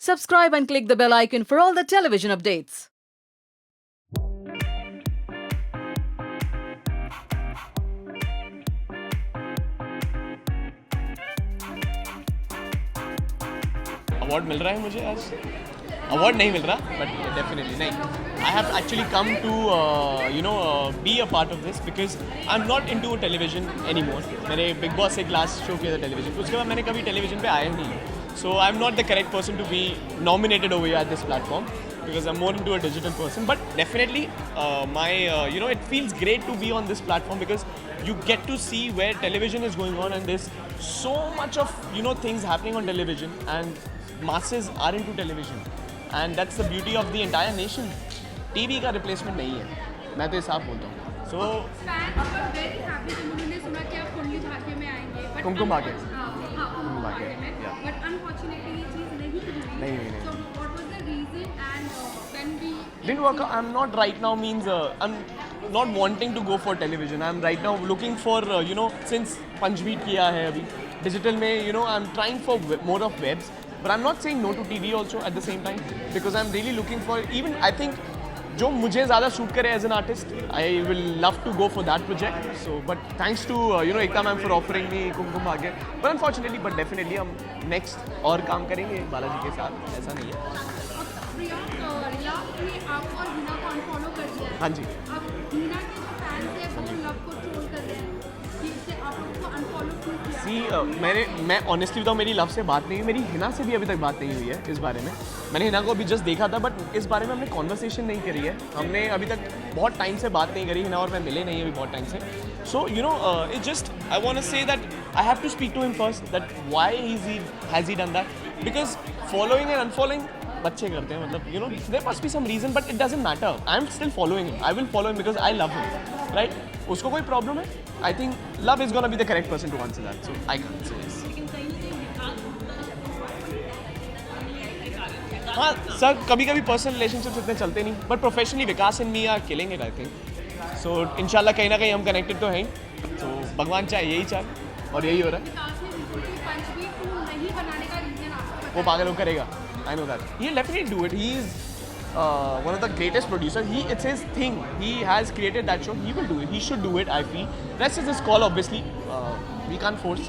Subscribe and click the bell icon for all the television updates. Award मिल रहा है मुझे आज अवार्ड नहीं मिल रहा बट डेफिनेटली नहीं I have actually come to be a part of this because I am not into television anymore मैंने बिग बॉस से क्लास शो किया था टेलीविजन उसके बाद मैंने कभी टेलीविजन पे आया नहीं so I am not the correct person to be nominated over at this platform because I'm more into a digital person. But definitely, it feels great to be on this platform because you get to see where television is going on, and there's so much of things happening on television, and masses are into television, and that's the beauty of the entire nation. TV का replacement नहीं है, मैं तो ये साफ बोलता हूँ. So very happy जब उन्होंने सुना कि आप कुंडली भाग्य में आएंगे. But कुमकुम भाग्य. कुमकुम भाग्य में. Yeah. But unfortunately ये चीज़ नहीं हुई. नहीं. So what was the reason and when we Didn't work out. I'm not right now means I'm not wanting to go for television. I'm right now looking for since Punchbeat किया है अभी digital में I'm trying for more of webs, but I'm not saying no to TV also at the same time because I'm really looking for even I think जो मुझे ज़्यादा suit करे as an artist I will love to go for that project so but thanks to Ekta ma'am for offering me Kumkum Bhagya but unfortunately but definitely हम next और काम करेंगे बालाजी के साथ ऐसा नहीं है प्रिया रिया ने आपको और हिना को अनफॉलो कर दिया है. हाँ जी अब हिना के जो फैंस हैं वो लव को ट्रोल कर रहे हैं कि इससे आप उसको अनफॉलो क्यों किया. सी मैं ऑनेस्टली बताऊँ मेरी लव से बात नहीं हुई मेरी हिना से भी अभी तक बात नहीं हुई है इस बारे में मैंने हिना को अभी जस्ट देखा था बट इस बारे में हमने कॉन्वर्सेशन नहीं करी है हमने अभी तक बहुत टाइम से बात नहीं करी हिना और मैं मिले नहीं अभी बहुत टाइम से so it just I want to say that I have to speak to him first that why has he done that because following and unfollowing बच्चे करते हैं मतलब there must be some reason but it doesn't matter I am still following him I will follow him because I love him right उसको कोई problem है I think love is gonna be the correct person to answer that so I can say yes हाँ sir कभी कभी personal relationships इतने चलते नहीं but professionally Vikas and me are killing it I think so इंशाल्लाह कहीं ना कहीं हम कनेक्टेड तो हैं तो भगवान चाहे यही चाहे और यही हो रहा है विकास ने बिल्कुल भी पंचवीर को नहीं बनाने का रीजन आपको वो पागल वो करेगा I know that he definitely do it he is one of the greatest producer it's his thing he has created that show he will do it he should do it I feel rest is his call obviously we can't force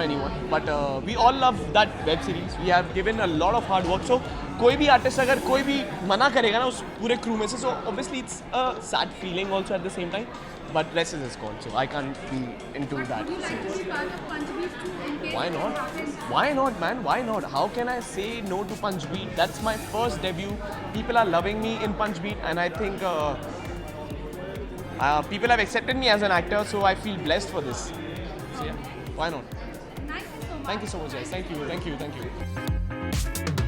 anyone but we all love that web series we have given a lot of hard work so कोई भी artist अगर कोई भी मना करेगा ना उस पूरे क्रू में से so obviously it's a sad feeling also at the same time but rest is his call so I can't be into that Would you like to be part of Punchbeat too in case Why it not? happens? Why not, man? Why not? How can I say no to Punchbeat? That's my first debut. People are loving me in Punchbeat, and I think people have accepted me as an actor, so I feel blessed for this. So yeah, why not? Thank you so much. Thank you so much, guys. Thank you.